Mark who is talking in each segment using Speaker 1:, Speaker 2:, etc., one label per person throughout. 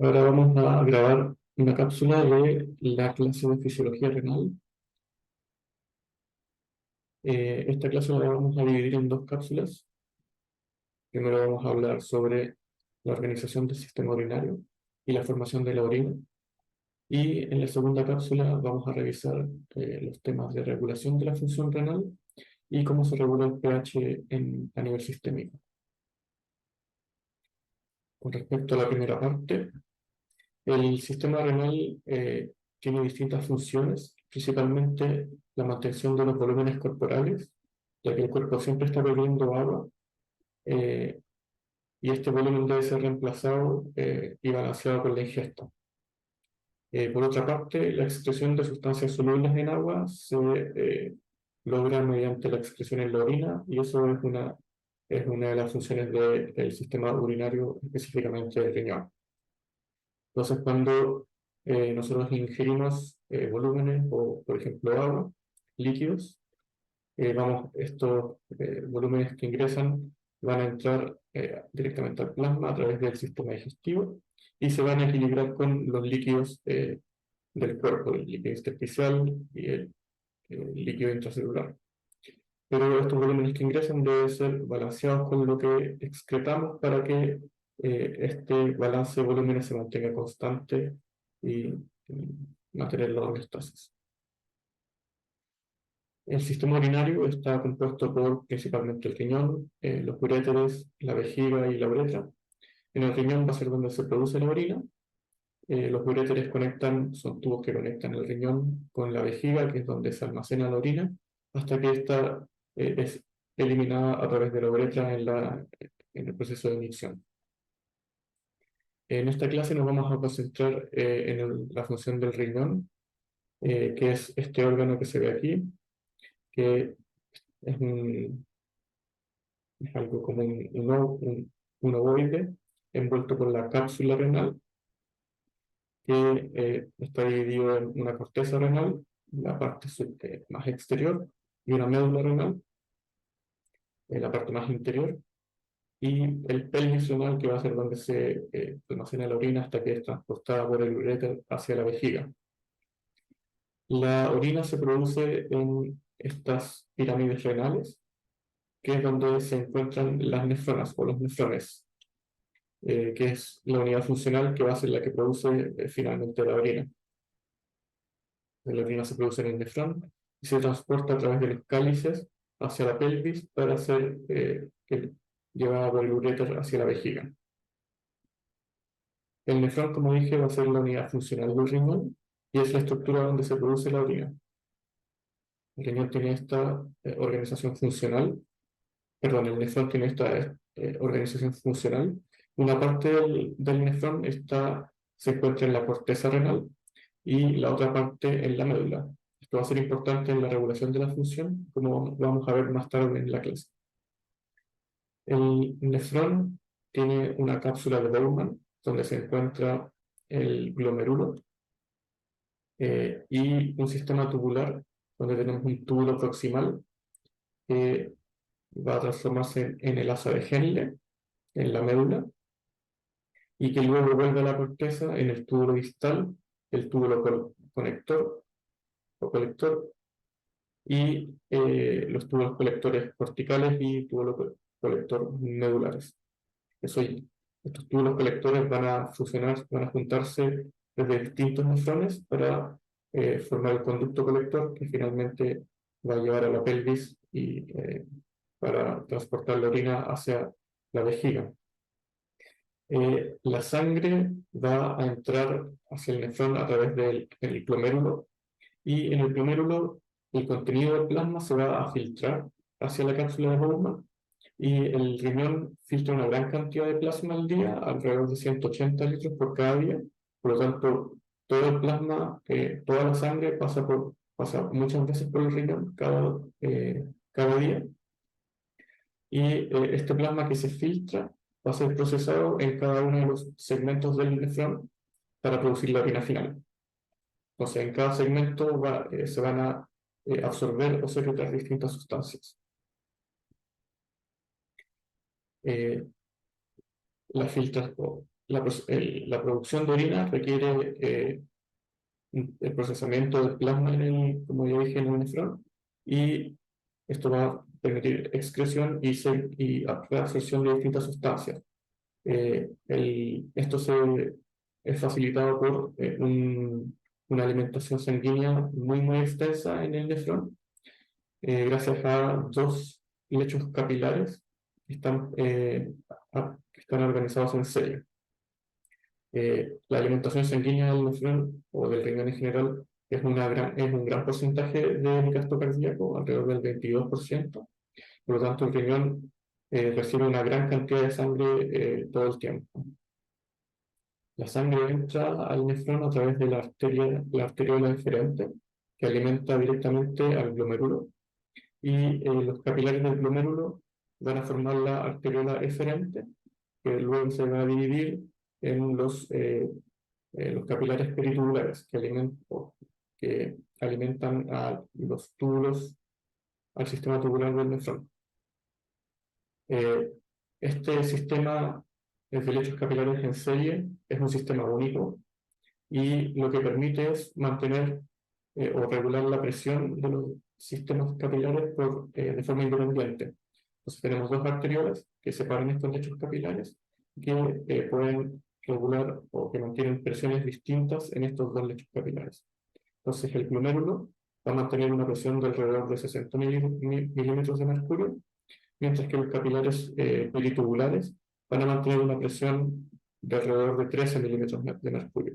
Speaker 1: Ahora vamos a grabar una cápsula de la clase de fisiología renal. Esta clase la vamos a dividir en dos cápsulas. Primero vamos a hablar sobre la organización del sistema urinario y la formación de la orina. Y en la segunda cápsula vamos a revisar los temas de regulación de la función renal y cómo se regula el pH a nivel sistémico. Con respecto a la primera parte, el sistema renal tiene distintas funciones, principalmente la mantención de los volúmenes corporales, ya que el cuerpo siempre está bebiendo agua eh, y este volumen debe ser reemplazado y balanceado con la ingesta. Por otra parte, la excreción de sustancias solubles en agua se logra mediante la excreción en la orina y eso es una de las funciones del sistema urinario, específicamente del riñón. Entonces, cuando nosotros ingerimos volúmenes o, por ejemplo, agua, líquidos, estos volúmenes que ingresan van a entrar directamente al plasma a través del sistema digestivo y se van a equilibrar con los líquidos del cuerpo, el líquido intersticial y el líquido intracelular. Pero estos volúmenes que ingresan deben ser balanceados con lo que excretamos para que este balance de volúmenes se mantenga constante y mantener la homeostasis. El sistema urinario está compuesto por principalmente el riñón, los uréteres, la vejiga y la uretra. En el riñón va a ser donde se produce la orina. Los uréteres son tubos que conectan el riñón con la vejiga, que es donde se almacena la orina, hasta que esta es eliminada a través de la uretra en el proceso de micción. En esta clase nos vamos a concentrar en la función del riñón, que es este órgano que se ve aquí, que es, es algo como un ovoide envuelto por la cápsula renal, que está dividido en una corteza renal, la parte más exterior, y una médula renal, en la parte más interior, y el pelvis renal, que va a ser donde se almacena la orina hasta que es transportada por el uréter hacia la vejiga. La orina se produce en estas pirámides renales, que es donde se encuentran las nefronas o los nefrones, que es la unidad funcional que va a ser la que produce finalmente la orina. La orina se produce en el nefrón y se transporta a través de los cálices hacia la pelvis para ser llevada por el uréter hacia la vejiga. El nefrón, como dije, va a ser la unidad funcional del riñón y es la estructura donde se produce la orina. El riñón tiene esta organización funcional, perdón, el nefrón tiene esta organización funcional. Una parte del nefrón se encuentra en la corteza renal y la otra parte en la médula. Esto va a ser importante en la regulación de la función, como vamos a ver más tarde en la clase. El nefrón tiene una cápsula de Bowman, donde se encuentra el glomerulo, y un sistema tubular, donde tenemos un túbulo proximal que va a transformarse en el asa de Henle, en la médula, y que luego vuelve a la corteza en el túbulo distal, el túbulo conector o colector, y los túbulos colectores corticales y túbulos colector medulares. Estos túbulos colectores van a fusionar, van a juntarse desde distintos nefrones para formar el conducto colector que finalmente va a llevar a la pelvis y para transportar la orina hacia la vejiga. La sangre va a entrar hacia el nefrón a través del glomérulo y en el glomérulo el contenido del plasma se va a filtrar hacia la cápsula de Bowman y el riñón filtra una gran cantidad de plasma al día, alrededor de 180 litros por cada día. Por lo tanto, todo el plasma, toda la sangre pasa muchas veces por el riñón cada día. Y este plasma que se filtra va a ser procesado en cada uno de los segmentos del nefrón para producir la orina final. Entonces, en cada segmento se van a absorber o secretar distintas sustancias. Eh, la producción de orina requiere el procesamiento del plasma como ya dije, en el nefrón, y esto va a permitir excreción y reabsorción de distintas sustancias. Es facilitado por una alimentación sanguínea muy extensa en el nefrón, gracias a dos lechos capilares que están organizados en serie. La alimentación sanguínea del nefrón o del riñón en general es un gran porcentaje del gasto cardíaco, alrededor del 22%. Por lo tanto, el riñón recibe una gran cantidad de sangre todo el tiempo. La sangre entra al nefrón a través de la arteriola deferente, que alimenta directamente al glomérulo, y los capilares del glomérulo van a formar la arteriola eferente, que luego se va a dividir en los capilares peritubulares, que alimentan a los túbulos, al sistema tubular del nefrón. Este sistema de lechos capilares en serie es un sistema único y lo que permite es mantener o regular la presión de los sistemas capilares de forma independiente. Entonces tenemos dos arteriolas que separan estos lechos capilares que pueden regular o que mantienen presiones distintas en estos dos lechos capilares. Entonces el glomérulo va a mantener una presión de alrededor de 60 milímetros de mercurio, mientras que los capilares peritubulares van a mantener una presión de alrededor de 13 milímetros de mercurio.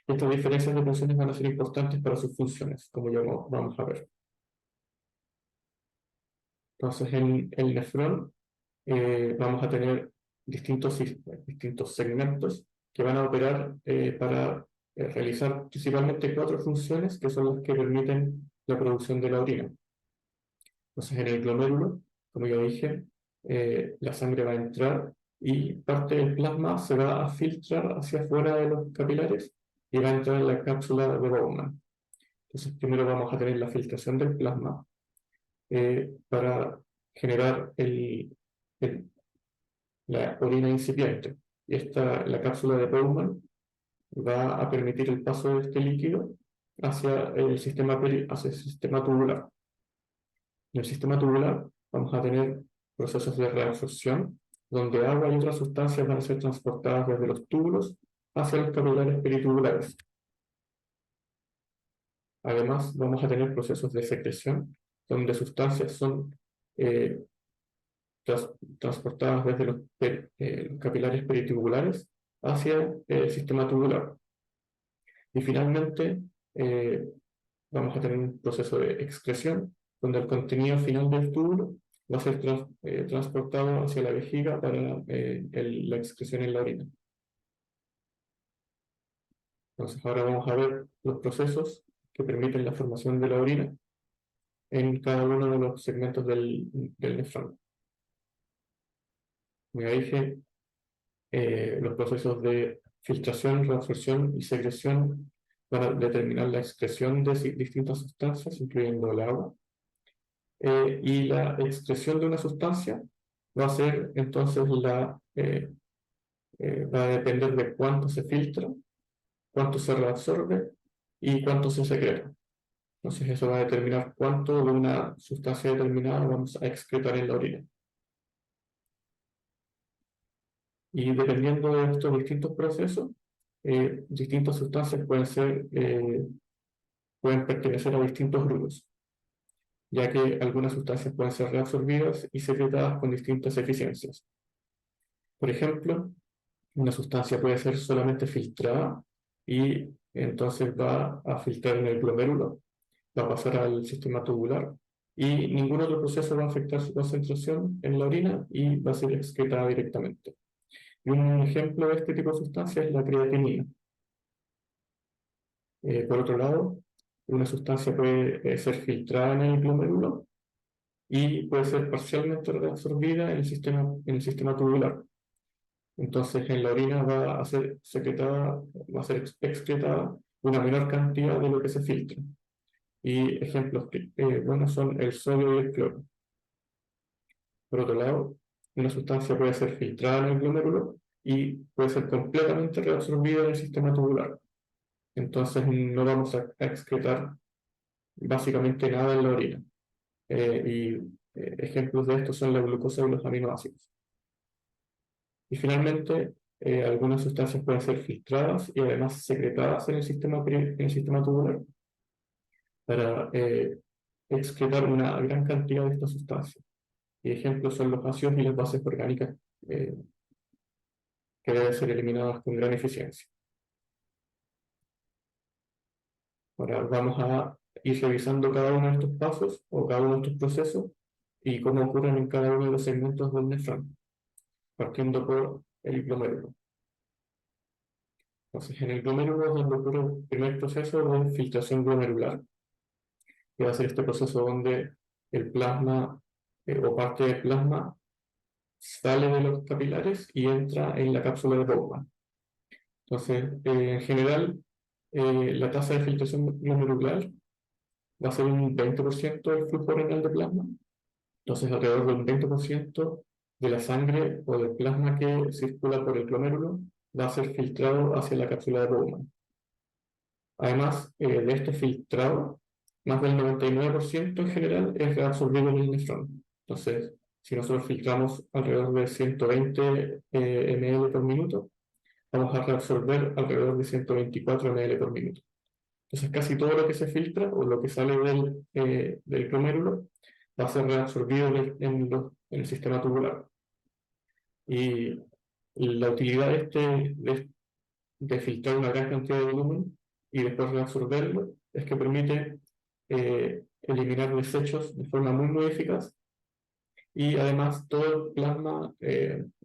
Speaker 1: Estas diferencias de presiones van a ser importantes para sus funciones, como ya vamos a ver. Entonces, en el nefrón vamos a tener distintos segmentos que van a operar para realizar principalmente 4 funciones que son las que permiten la producción de la orina. Entonces, en el glomérulo, como ya dije, la sangre va a entrar y parte del plasma se va a filtrar hacia afuera de los capilares y va a entrar en la cápsula de Bowman. Entonces, primero vamos a tener la filtración del plasma para generar la orina incipiente. Y la cápsula de Bowman va a permitir el paso de este líquido hacia el sistema tubular. En el sistema tubular vamos a tener procesos de reabsorción, donde agua y otras sustancias van a ser transportadas desde los túbulos hacia los capilares peritubulares. Además, vamos a tener procesos de secreción, donde sustancias son transportadas desde los capilares peritubulares hacia el sistema tubular. Y finalmente, vamos a tener un proceso de excreción, donde el contenido final del túbulo va a ser transportado hacia la vejiga para la excreción en la orina. Entonces, ahora vamos a ver los procesos que permiten la formación de la orina en cada uno de los segmentos del nefrón. Como ya dije, los procesos de filtración, reabsorción y secreción van a determinar la excreción de distintas sustancias, incluyendo el agua. Y la excreción de una sustancia va a ser entonces va a depender de cuánto se filtra, cuánto se reabsorbe y cuánto se secreta. Entonces eso va a determinar cuánto de una sustancia determinada vamos a excretar en la orina. Y dependiendo de estos distintos procesos, distintas sustancias pueden pertenecer a distintos grupos, ya que algunas sustancias pueden ser reabsorbidas y secretadas con distintas eficiencias. Por ejemplo, una sustancia puede ser solamente filtrada y entonces va a filtrar en el glomérulo, va a pasar al sistema tubular y ningún otro proceso va a afectar su concentración en la orina y va a ser excretada directamente. Y un ejemplo de este tipo de sustancia es la creatinina. Por otro lado, una sustancia puede ser filtrada en el glomérulo y puede ser parcialmente reabsorbida en el sistema tubular. Entonces, en la orina va a ser excretada una menor cantidad de lo que se filtra. Y ejemplos buenos son el sodio y el cloro. Por otro lado, una sustancia puede ser filtrada en el glomérulo y puede ser completamente reabsorbido en el sistema tubular. Entonces no vamos a excretar básicamente nada en la orina. Ejemplos de esto son la glucosa y los aminoácidos. Y finalmente, algunas sustancias pueden ser filtradas y además secretadas en el sistema tubular para excretar una gran cantidad de estas sustancias. Y ejemplos son los ácidos y las bases orgánicas eh, que deben ser eliminadas con gran eficiencia. Ahora vamos a ir revisando cada uno de estos pasos o cada uno de estos procesos y cómo ocurren en cada uno de los segmentos del nefrón, partiendo por el glomérulo. Entonces, en el glomérulo es donde ocurre el primer proceso de filtración glomerular, que va a ser este proceso donde el plasma o parte del plasma sale de los capilares y entra en la cápsula de Bowman. Entonces, en general, la tasa de filtración glomerular va a ser un 20% del flujo renal de plasma. Entonces, alrededor del 20% de la sangre o del plasma que circula por el glomérulo va a ser filtrado hacia la cápsula de Bowman. Además de este filtrado, más del 99% en general es reabsorbido en el nefrón. Entonces, si nosotros filtramos alrededor de 120 ml por minuto, vamos a reabsorber alrededor de 124 ml por minuto. Entonces, casi todo lo que se filtra o lo que sale del glomérulo va a ser reabsorbido en el sistema tubular. Y la utilidad de filtrar una gran cantidad de volumen y después reabsorberlo es que permite eliminar desechos de forma muy eficaz, y además todo el plasma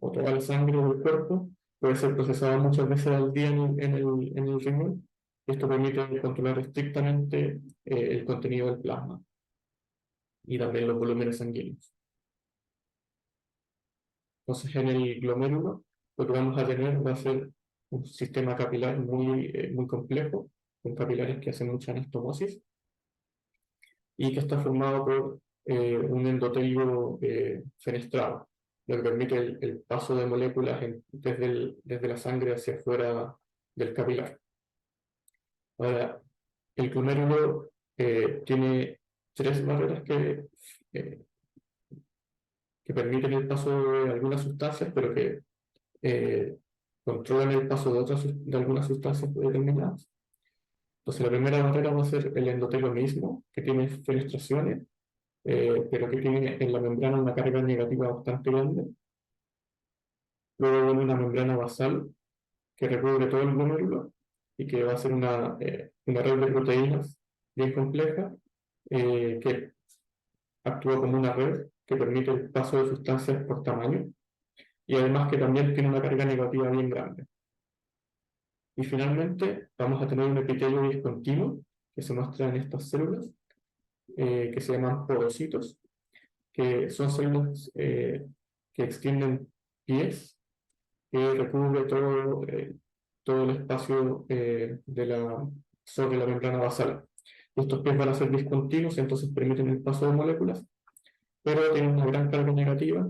Speaker 1: o toda la sangre del cuerpo puede ser procesada muchas veces al día en el riñón. Esto permite controlar estrictamente el contenido del plasma y también los volúmenes sanguíneos. Entonces, en el glomérulo lo que vamos a tener va a ser un sistema capilar muy complejo, con capilares que hacen mucha anastomosis y que está formado por un endotelio fenestrado, lo que permite el paso de moléculas desde la sangre hacia afuera del capilar. Ahora, el glomérulo tiene tres barreras eh, que permiten el paso de algunas sustancias, pero que controlan el paso de algunas sustancias determinadas. Entonces, la primera barrera va a ser el endotelio mismo, que tiene fenestraciones, pero que tiene en la membrana una carga negativa bastante grande. Luego viene una membrana basal que recubre todo el glomérulo y que va a ser una red de proteínas bien compleja que actúa como una red que permite el paso de sustancias por tamaño y además que también tiene una carga negativa bien grande. Y finalmente vamos a tener un epitelio discontinuo que se muestra en estas células que se llaman podocitos, que son células que extienden pies que recubre todo el espacio sobre la membrana basal. Estos pies van a ser discontinuos, entonces permiten el paso de moléculas, pero tienen una gran carga negativa,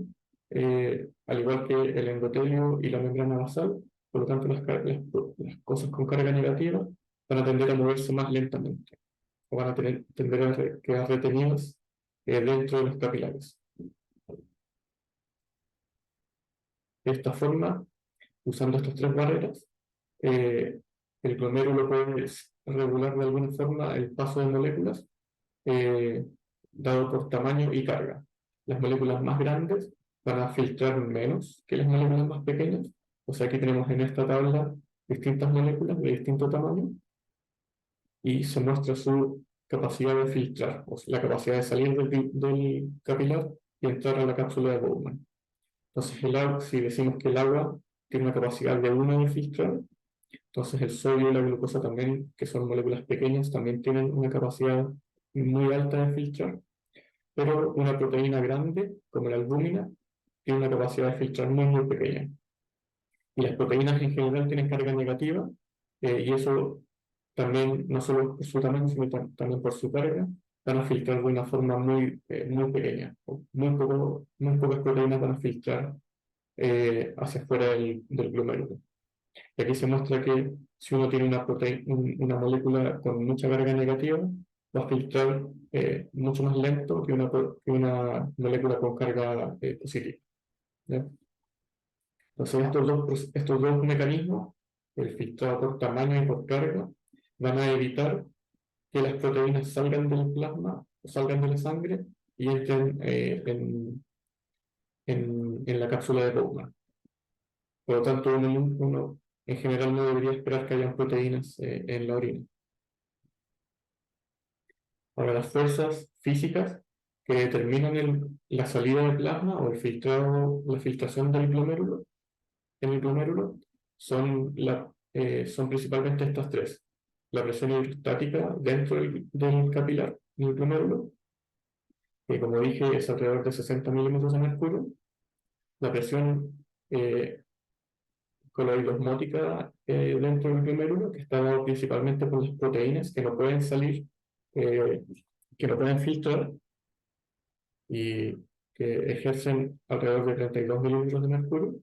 Speaker 1: al igual que el endotelio y la membrana basal. Por lo tanto, las cosas con carga negativa van a tender a moverse más lentamente o van a tender a quedar retenidas dentro de los capilares. De esta forma, usando estas tres barreras, eh, el glomérulo puede regular de alguna forma el paso de moléculas eh, dado por tamaño y carga. Las moléculas más grandes van a filtrar menos que las moléculas más pequeñas. O sea, aquí tenemos en esta tabla distintas moléculas de distinto tamaño y se muestra su capacidad de filtrar, o sea, la capacidad de salir del capilar y entrar a la cápsula de Bowman. Entonces, si decimos que el agua tiene una capacidad de 1 de filtrar, entonces el sodio y la glucosa también, que son moléculas pequeñas, también tienen una capacidad muy alta de filtrar, pero una proteína grande, como la albúmina, tiene una capacidad de filtrar muy pequeña. Y las proteínas en general tienen carga negativa, y eso también, no solo por su tamaño, sino también por su carga, van a filtrar de una forma muy pequeña. Muy pocas proteínas van a filtrar hacia afuera del glomérulo. Y aquí se muestra que si uno tiene una molécula con mucha carga negativa, va a filtrar mucho más lento que una molécula con carga positiva. ¿Ya? Entonces, estos dos mecanismos, el filtrado por tamaño y por carga, van a evitar que las proteínas salgan del plasma o salgan de la sangre y entren en la cápsula de Bowman. Por lo tanto, uno en general no debería esperar que hayan proteínas en la orina. Ahora, las fuerzas físicas que determinan la salida del plasma o la filtración del glomérulo, en el glomérulo son principalmente estas tres. La presión hidrostática dentro del capilar, en el glomérulo, que como dije es alrededor de 60 milímetros de mercurio. La presión coloidosmótica dentro del glomérulo, que está dado principalmente por las proteínas que no pueden salir, eh, que no pueden filtrar y que ejercen alrededor de 32 milímetros de mercurio.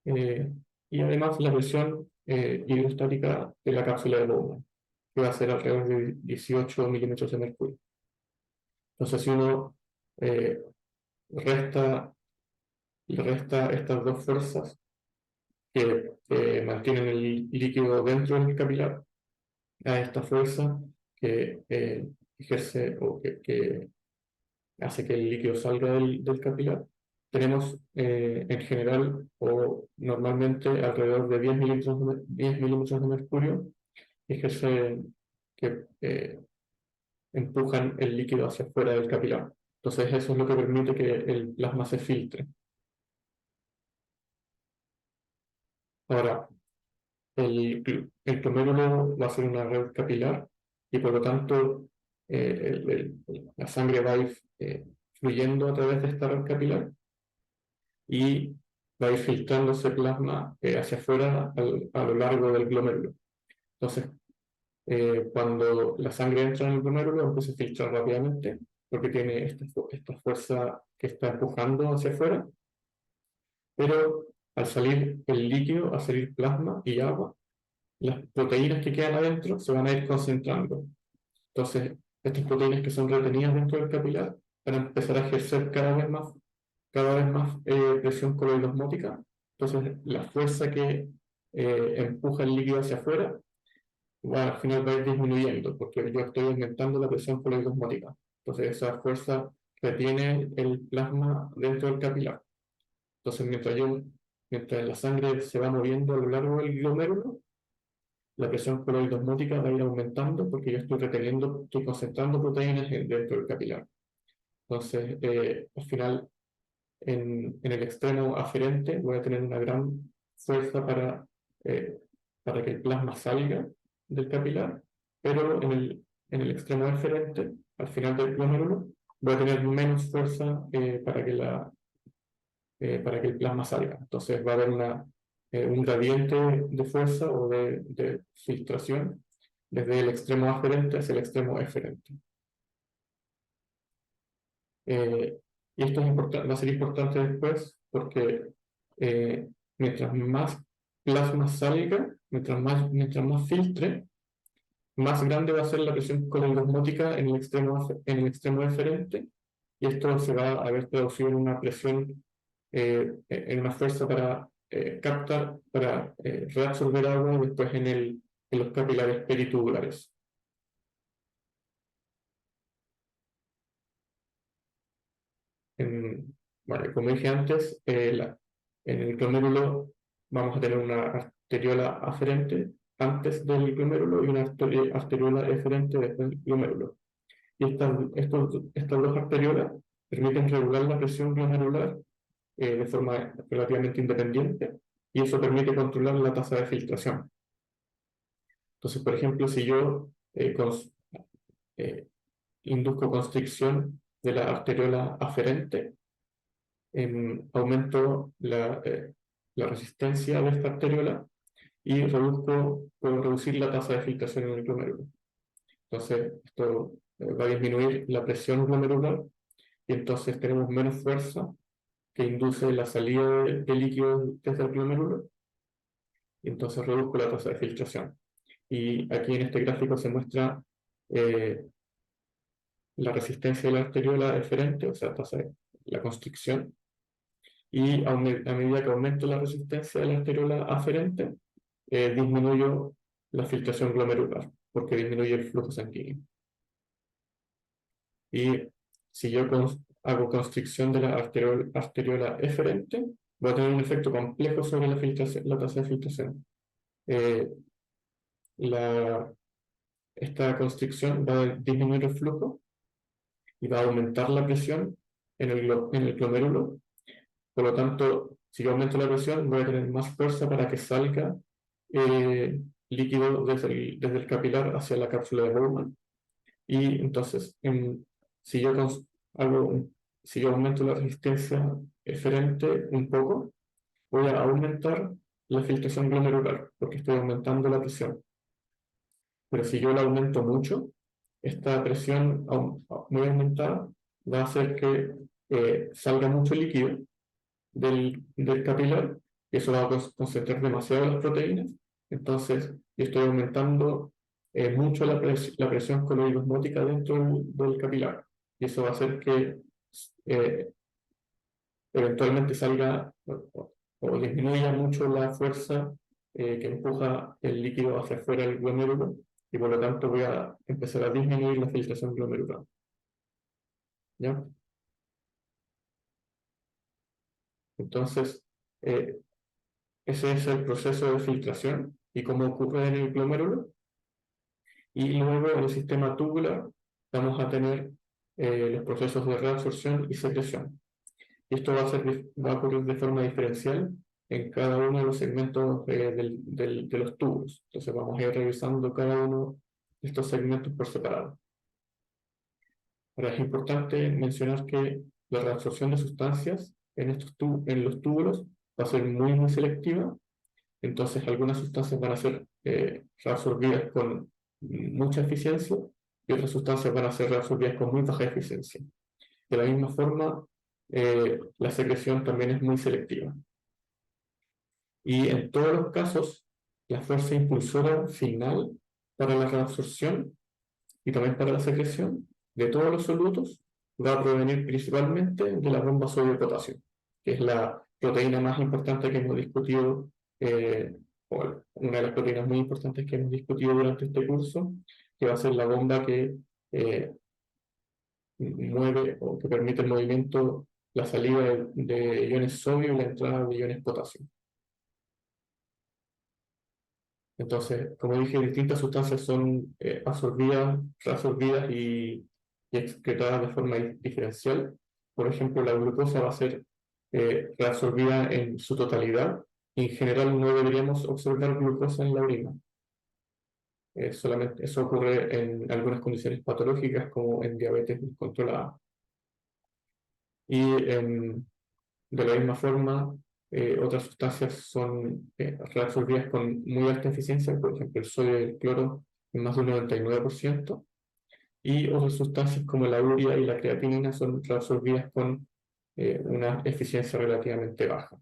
Speaker 1: eh, y además la presión hidrostática de la cápsula de Bowman, que va a ser alrededor de 18 milímetros de mercurio. Entonces, si uno eh, resta, le resta estas dos fuerzas que mantienen el líquido dentro del capilar, a esta fuerza que ejerce o que hace que el líquido salga del capilar, tenemos en general o normalmente alrededor de 10 milímetros de mercurio que empujan el líquido hacia afuera del capilar. Entonces eso es lo que permite que el plasma se filtre. Ahora, el glomérulo va a ser una red capilar y por lo tanto la sangre va a ir fluyendo a través de esta red capilar y va a ir filtrándose plasma hacia afuera a lo largo del glomérulo. Entonces, cuando la sangre entra en el glomérulo, empieza a filtrar rápidamente porque tiene esta fuerza que está empujando hacia afuera, pero al salir el líquido, al salir plasma y agua, las proteínas que quedan adentro se van a ir concentrando. Entonces, estas proteínas que son retenidas dentro del capilar van a empezar a ejercer cada vez más presión coloidosmótica. Entonces, la fuerza que empuja el líquido hacia afuera al final va a ir disminuyendo, porque yo estoy aumentando la presión coloidosmótica. Entonces, esa fuerza retiene el plasma dentro del capilar. Entonces, mientras la sangre se va moviendo a lo largo del glomérulo, la presión coloidosmótica va a ir aumentando porque yo estoy concentrando proteínas dentro del capilar. Entonces, al final, en el extremo aferente voy a tener una gran fuerza eh, para que el plasma salga del capilar, pero en el extremo deferente, al final del glomérulo, voy a tener menos fuerza para que el plasma salga. Entonces va a haber un gradiente de fuerza o de filtración desde el extremo aferente hacia el extremo eferente. Y esto va a ser importante después porque eh, mientras más plasma salga, mientras más filtre, más grande va a ser la presión coloidosmótica en el extremo deferente, y esto se va a ver traducido en una presión, en una fuerza para reabsorber agua después en los capilares peritubulares. Bueno, como dije antes, en el glomérulo vamos a tener una arteriola aferente antes del glomérulo y una arteriola eferente después del glomérulo. Y estas dos arteriolas permiten regular la presión glomerular de forma relativamente independiente, y eso permite controlar la tasa de filtración. Entonces, por ejemplo, si yo eh, induzco constricción de la arteriola aferente, aumento la resistencia de esta arteriola y puedo reducir la tasa de filtración en el glomérulo. Entonces, esto va a disminuir la presión glomerular y entonces tenemos menos fuerza que induce la salida de líquido desde el glomérulo, y entonces reduzco la tasa de filtración. Y aquí en este gráfico se muestra la resistencia de la arteriola eferente, o sea, la constricción, y a medida que aumento la resistencia de la arteriola aferente, disminuyo la filtración glomerular, porque disminuye el flujo sanguíneo. Y si yo hago constricción de la arteriola eferente, va a tener un efecto complejo sobre la tasa de filtración. Esta constricción va a disminuir el flujo y va a aumentar la presión en el glomérulo. Por lo tanto, si yo aumento la presión, voy a tener más fuerza para que salga líquido desde el capilar hacia la cápsula de Bowman. Y entonces, si yo si yo aumento la resistencia eferente un poco, voy a aumentar la filtración glomerular, porque estoy aumentando la presión. Pero si yo la aumento mucho, esta presión muy aumentada va a hacer que salga mucho líquido del capilar, y eso va a concentrar demasiado las proteínas. Entonces, yo estoy aumentando mucho la presión coloidosmótica dentro del capilar, y eso va a hacer que eh, eventualmente salga o disminuya mucho la fuerza que empuja el líquido hacia afuera del glomérulo, y por lo tanto voy a empezar a disminuir la filtración glomerular. ¿Ya? Entonces, eh, ese es el proceso de filtración y cómo ocurre en el glomérulo. Y luego en el sistema tubular vamos a tener los procesos de reabsorción y secreción. Y esto va a ocurrir de forma diferencial en cada uno de los segmentos de los tubos. Entonces vamos a ir revisando cada uno de estos segmentos por separado. Ahora es importante mencionar que la reabsorción de sustancias en los túbulos va a ser muy selectiva. Entonces algunas sustancias van a ser reabsorbidas con mucha eficiencia y otras sustancias van a ser reabsorbidas con muy baja eficiencia. De la misma forma, la secreción también es muy selectiva. Y en todos los casos, la fuerza impulsora final para la reabsorción y también para la secreción de todos los solutos va a provenir principalmente de la bomba sodio-potasio, que es la proteína más importante que hemos discutido, o una de las proteínas muy importantes que hemos discutido durante este curso, que va a ser la bomba que mueve o que permite el movimiento, la salida de iones sodio y la entrada de iones potasio. Entonces, como dije, distintas sustancias son absorbidas, reabsorbidas y excretadas de forma diferencial. Por ejemplo, la glucosa va a ser reabsorbida en su totalidad. En general no deberíamos observar glucosa en la orina. Solamente eso ocurre en algunas condiciones patológicas como en diabetes descontrolada. Y de la misma forma, otras sustancias son reabsorbidas con muy alta eficiencia, por ejemplo, el sodio y el cloro en más de un 99%, y otras sustancias como la urea y la creatinina son reabsorbidas con una eficiencia relativamente baja.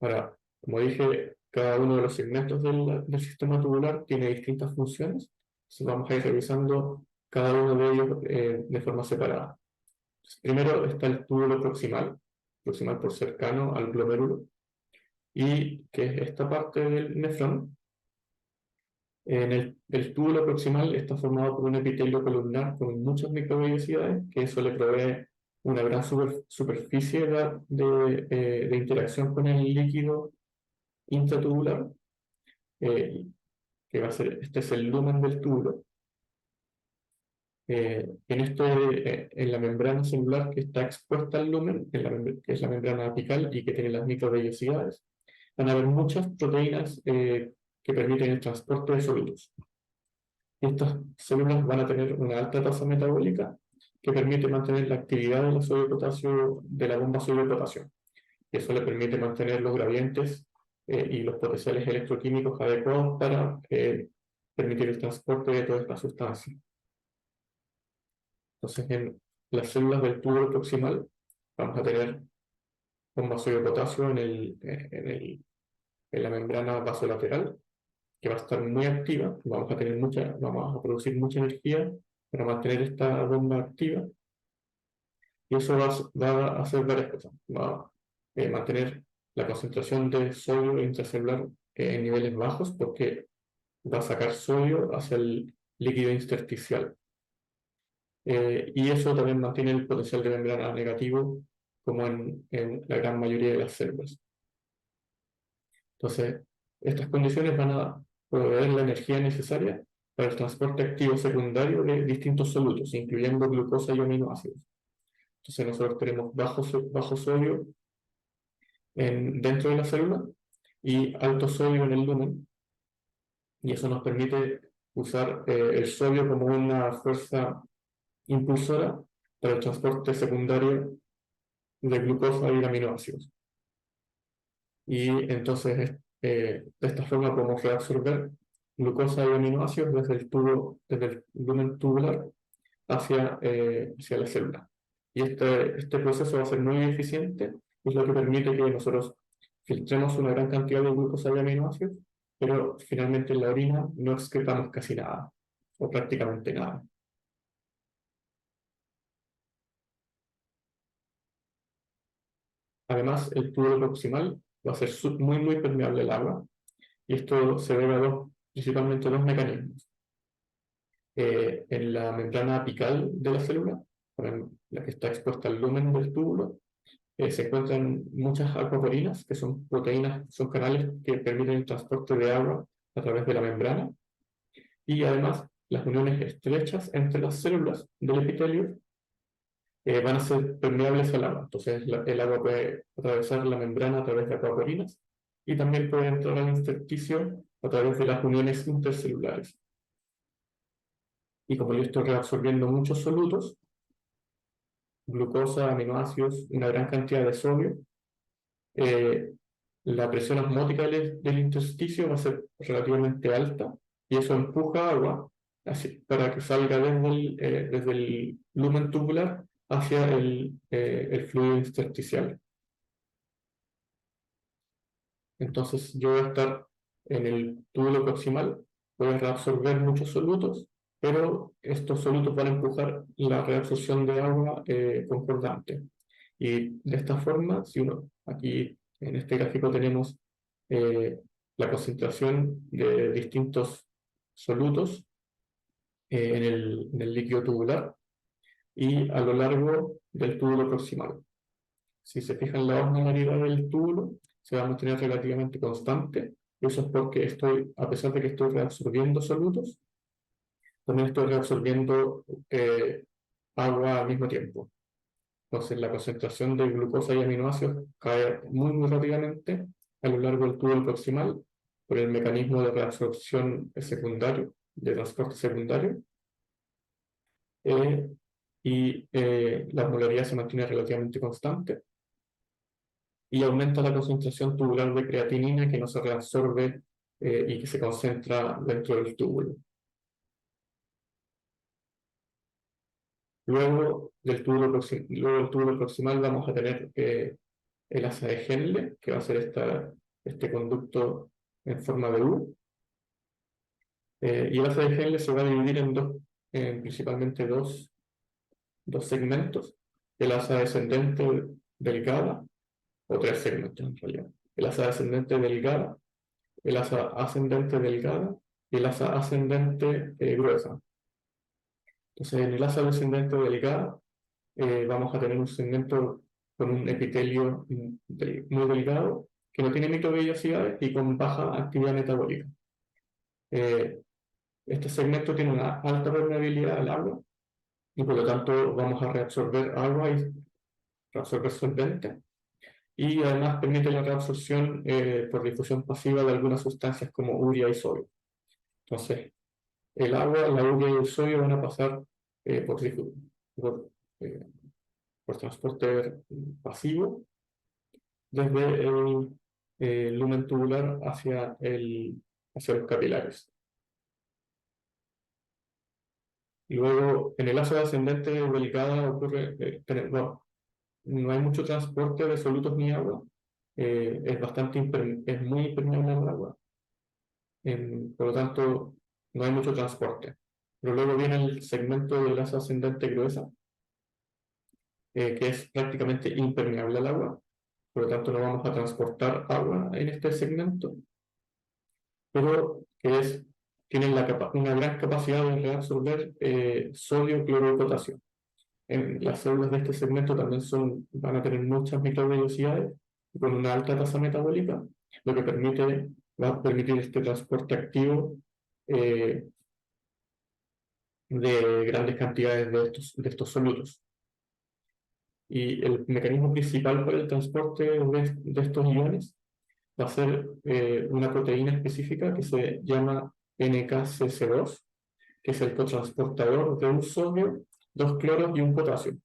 Speaker 1: Ahora, como dije, cada uno de los segmentos del sistema tubular tiene distintas funciones, entonces vamos a ir revisando cada uno de ellos de forma separada. Primero está el túbulo proximal por cercano al glomérulo, y que es esta parte del nefrón. El túbulo proximal está formado por un epitelio columnar con muchas microvellosidades, que eso le provee una gran superficie de interacción con el líquido intratubular, que va a ser, este es el lumen del túbulo. En la membrana celular que está expuesta al lumen, que es la membrana apical y que tiene las microvellosidades, van a haber muchas proteínas que permiten el transporte de sólidos. Y estas células van a tener una alta tasa metabólica que permite mantener la actividad de la sodio-potasio, de la bomba sodio-potasio. Y eso le permite mantener los gradientes y los potenciales electroquímicos adecuados para permitir el transporte de todas estas sustancias. Entonces, las células del túbulo proximal vamos a tener un vaso de potasio en la membrana vasolateral, que va a estar muy activa, vamos a producir mucha energía para mantener esta bomba activa, y eso va a hacer varias cosas. Va a mantener la concentración de sodio intracelular en niveles bajos, porque va a sacar sodio hacia el líquido intersticial. Y eso también mantiene el potencial de membrana negativo, como en la gran mayoría de las células. Entonces, estas condiciones van a proveer la energía necesaria para el transporte activo secundario de distintos solutos, incluyendo glucosa y aminoácidos. Entonces, nosotros tenemos bajo sodio dentro de la célula y alto sodio en el lumen, y eso nos permite usar el sodio como una fuerza impulsora para el transporte secundario de glucosa y de aminoácidos. Y entonces, de esta forma podemos reabsorber glucosa y aminoácidos desde el lumen tubular hacia la célula. Y este proceso va a ser muy eficiente, es lo que permite que nosotros filtremos una gran cantidad de glucosa y aminoácidos, pero finalmente en la orina no excretamos casi nada, o prácticamente nada. Además, el túbulo proximal va a ser muy permeable al agua, y esto se debe a principalmente dos mecanismos. En la membrana apical de la célula, la que está expuesta al lumen del túbulo, se encuentran muchas acuaporinas, que son proteínas, son canales que permiten el transporte de agua a través de la membrana, y además las uniones estrechas entre las células del epitelio van a ser permeables al agua. Entonces el agua puede atravesar la membrana a través de acuaporinas, y también puede entrar al intersticio a través de las uniones intercelulares. Y como yo estoy reabsorbiendo muchos solutos, glucosa, aminoácidos, una gran cantidad de sodio, eh, la presión osmótica del intersticio va a ser relativamente alta, y eso empuja agua para que salga desde el lumen tubular hacia el fluido intersticial. Entonces yo voy a estar en el túbulo proximal, voy a reabsorber muchos solutos, pero estos solutos van a empujar la reabsorción de agua concordante. Y de esta forma, si uno aquí en este gráfico tenemos eh, la concentración de distintos solutos en el líquido tubular y a lo largo del túbulo proximal. Si se fijan, la osmolaridad del túbulo se va a mantener relativamente constante. Eso es porque a pesar de que estoy reabsorbiendo solutos, también estoy reabsorbiendo agua al mismo tiempo. Entonces, la concentración de glucosa y aminoácidos cae muy rápidamente a lo largo del túbulo proximal por el mecanismo de reabsorción secundario, de transporte secundario, y la osmolaridad se mantiene relativamente constante, y aumenta la concentración tubular de creatinina, que no se reabsorbe y que se concentra dentro del túbulo. Luego del túbulo proximal vamos a tener el asa de Henle, que va a ser este conducto en forma de U. Y el asa de Henle se va a dividir principalmente dos segmentos: el asa descendente delgada, o tres segmentos en realidad: el asa descendente delgada, el asa ascendente delgada y el asa ascendente gruesa. Entonces, en el asa descendente delgada vamos a tener un segmento con un epitelio muy delgado, que no tiene microvellosidades y con baja actividad metabólica. Este segmento tiene una alta permeabilidad al agua, y por lo tanto vamos a reabsorber agua y reabsorber solvente, y además permite la reabsorción por difusión pasiva de algunas sustancias como urea y sodio. Entonces, el agua, la urea y el sodio van a pasar por, por, eh, por transporte pasivo desde el lumen tubular hacia los capilares. Luego, en el lazo ascendente delgada ocurre, no hay mucho transporte de solutos ni agua, es muy impermeable al agua, por lo tanto, no hay mucho transporte. Pero luego viene el segmento del lazo ascendente gruesa, que es prácticamente impermeable al agua, por lo tanto, no vamos a transportar agua en este segmento, pero tienen una gran capacidad de reabsorber sodio, cloro y potasio. Las células de este segmento también van a tener muchas microvellosidades y con una alta tasa metabólica, lo que va a permitir este transporte activo eh, de grandes cantidades de estos solutos. Y el mecanismo principal para el transporte de estos iones va a ser una proteína específica que se llama NKCC2, que es el cotransportador de un sodio, dos cloros y un potasio.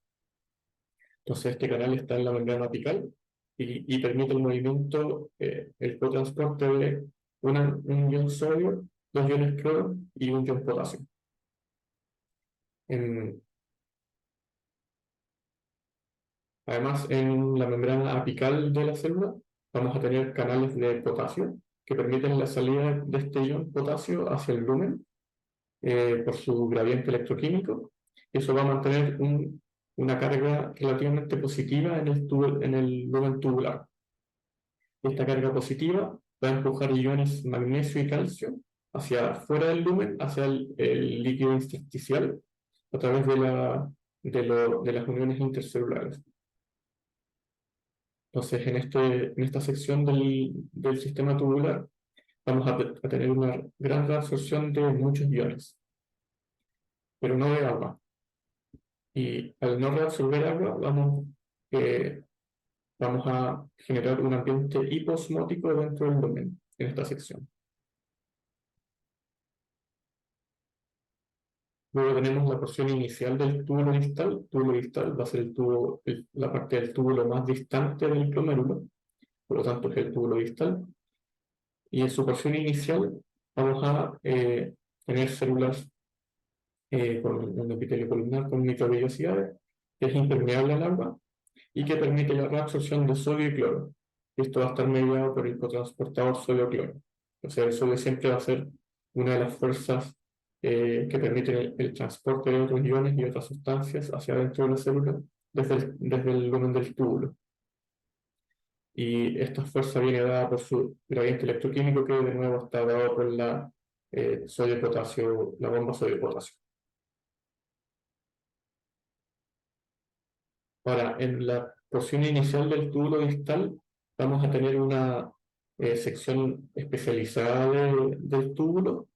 Speaker 1: Entonces este canal está en la membrana apical y permite el movimiento, el cotransporte de un ion sodio, dos iones cloro y un ion potasio. En- Además, en la membrana apical de la célula vamos a tener canales de potasio que permiten la salida de este ion potasio hacia el lumen por su gradiente electroquímico. Eso va a mantener una carga relativamente positiva en el lumen tubular. Esta carga positiva va a empujar iones magnesio y calcio hacia fuera del lumen, hacia el líquido intersticial, a través de las uniones intercelulares. Entonces, en esta sección del sistema tubular, vamos a tener una gran reabsorción de muchos iones, pero no de agua. Y al no reabsorber agua, eh, vamos a generar un ambiente hiposmótico dentro del lumen, en esta sección. Luego tenemos la porción inicial del túbulo distal. El túbulo distal va a ser la parte del túbulo más distante del glomérulo, por lo tanto es el túbulo distal. Y en su porción inicial vamos a tener células con un epitelio columnar con microvellosidades, que es impermeable al agua y que permite la reabsorción de sodio y cloro. Esto va a estar mediado por el cotransportador sodio-cloro. O sea, el sodio siempre va a ser una de las fuerzas que permiten el transporte de otros iones y otras sustancias hacia adentro de la célula desde el lumen del túbulo. Y esta fuerza viene dada por su gradiente electroquímico, que de nuevo está dado por la sodio-potasio, la bomba sodio-potasio. Ahora, en la porción inicial del túbulo distal vamos a tener una sección especializada del túbulo,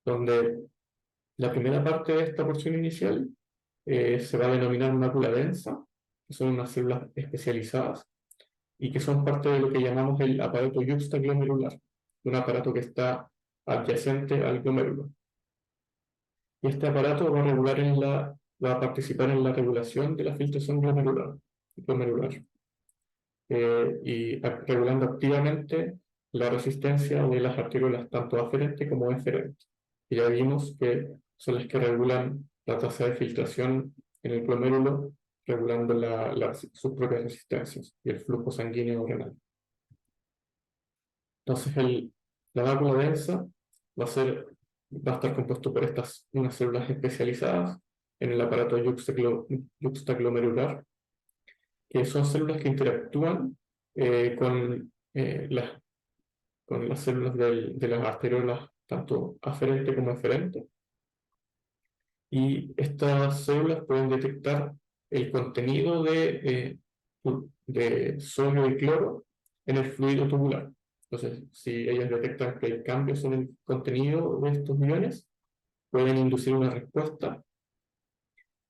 Speaker 1: donde la primera parte de esta porción inicial se va a denominar mácula densa, que son unas células especializadas y que son parte de lo que llamamos el aparato yuxtaglomerular, un aparato que está adyacente al glomérulo. Y este aparato va a participar en la regulación de la filtración glomerular regulando activamente la resistencia de las arteriolas tanto aferente como eferente. Y ya vimos que son las que regulan la tasa de filtración en el glomérulo, regulando sus propias resistencias y el flujo sanguíneo renal. Entonces, la mácula densa va a estar compuesto por unas células especializadas en el aparato yuxtaglomerular, que son células que interactúan eh, con, eh, las, con las células de las arteriolas, tanto aferente como eferente. Y estas células pueden detectar el contenido de sodio y cloro en el fluido tubular. Entonces, si ellas detectan que hay cambios en el contenido de estos iones, pueden inducir una respuesta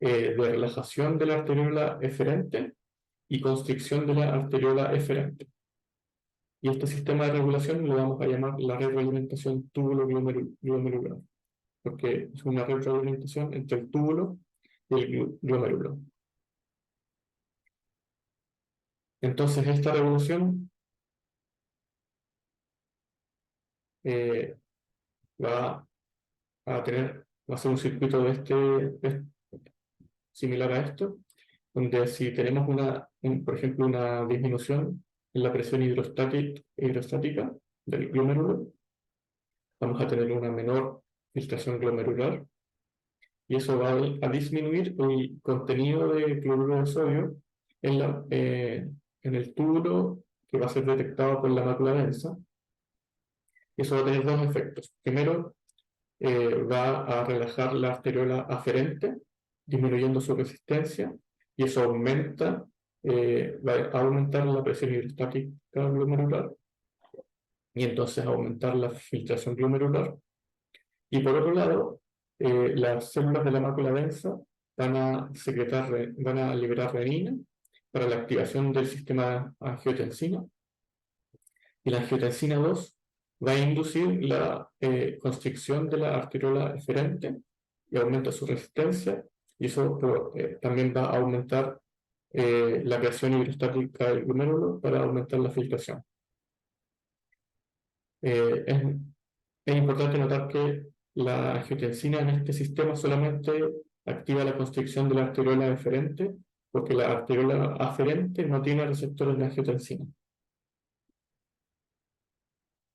Speaker 1: de relajación de la arteriola eferente y constricción de la arteriola eferente. Y este sistema de regulación lo vamos a llamar la retroalimentación túbulo-glomerular, porque es una retroalimentación entre el túbulo y el glomérulo. Entonces, esta regulación eh, va a tener va a ser un circuito similar a esto, donde si tenemos por ejemplo, una disminución en la presión hidrostática del glomérulo, vamos a tener una menor filtración glomerular y eso va a disminuir el contenido de cloruro de sodio en el túbulo que va a ser detectado por la mácula densa. Y eso va a tener dos efectos. Primero, va a relajar la arteriola aferente, disminuyendo su resistencia, y eso va a aumentar la presión hidrostática glomerular, y entonces aumentar la filtración glomerular. Y por otro lado, las células de la mácula densa van a liberar renina para la activación del sistema angiotensina, y la angiotensina 2 va a inducir la constricción de la arteriola eferente y aumenta su resistencia, y eso también va a aumentar la presión hidrostática del glomérulo para aumentar la filtración. Eh, es, es importante notar que la angiotensina en este sistema solamente activa la constricción de la arteriola eferente, porque la arteriola aferente no tiene receptores de angiotensina.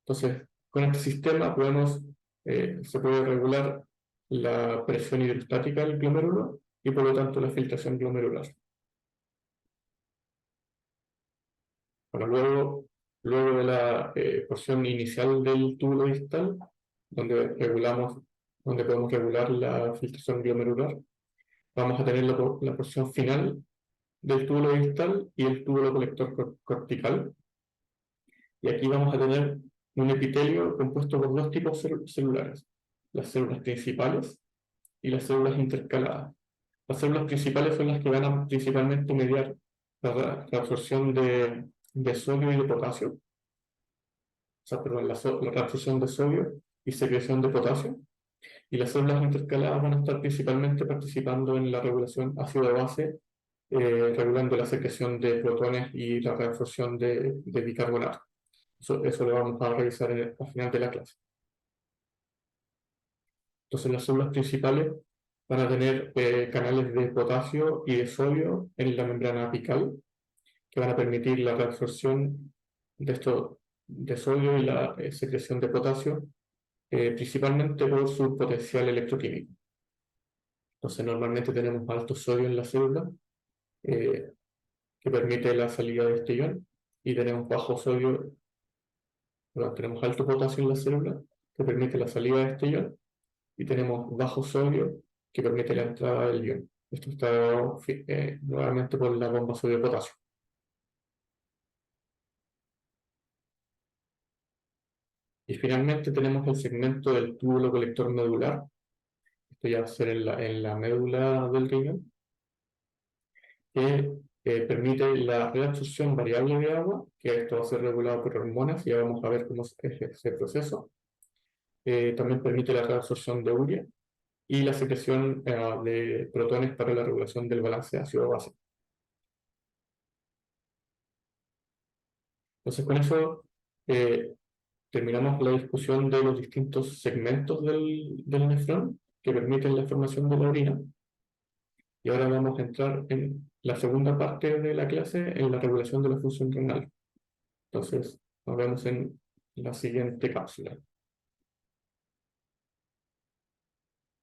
Speaker 1: Entonces, con este sistema se puede regular la presión hidrostática del glomérulo y por lo tanto la filtración glomerular. Bueno, luego de la porción inicial del túbulo distal, donde podemos regular la filtración glomerular, vamos a tener la porción final del túbulo distal y el túbulo colector cortical. Y aquí vamos a tener un epitelio compuesto por dos tipos celulares, las células principales y las células intercaladas. Las células principales son las que van a principalmente mediar la absorción de sodio y de potasio, o sea, perdón, la reabsorción de sodio y secreción de potasio. Y las células intercaladas van a estar principalmente participando en la regulación ácido-base, regulando la secreción de protones y la reabsorción de bicarbonato. Eso lo vamos a revisar al final de la clase. Entonces las células principales van a tener canales de potasio y de sodio en la membrana apical que van a permitir la reabsorción de sodio y la secreción de potasio, principalmente por su potencial electroquímico. Entonces normalmente tenemos alto sodio en la célula, que permite la salida de este ion, y tenemos tenemos alto potasio en la célula, que permite la salida de este ion, y tenemos bajo sodio, que permite la entrada del ion. Esto está dado nuevamente por la bomba sodio-potasio. Y finalmente tenemos el segmento del túbulo colector medular. Esto ya va a ser en la médula del riñón, que permite la reabsorción variable de agua, que esto va a ser regulado por hormonas, y ya vamos a ver cómo es ese proceso. También permite la reabsorción de urea y la secreción de protones para la regulación del balance ácido-base. Entonces, con eso terminamos la discusión de los distintos segmentos del nefrón que permiten la formación de la orina. Y ahora vamos a entrar en la segunda parte de la clase, en la regulación de la función renal. Entonces, nos vemos en la siguiente cápsula.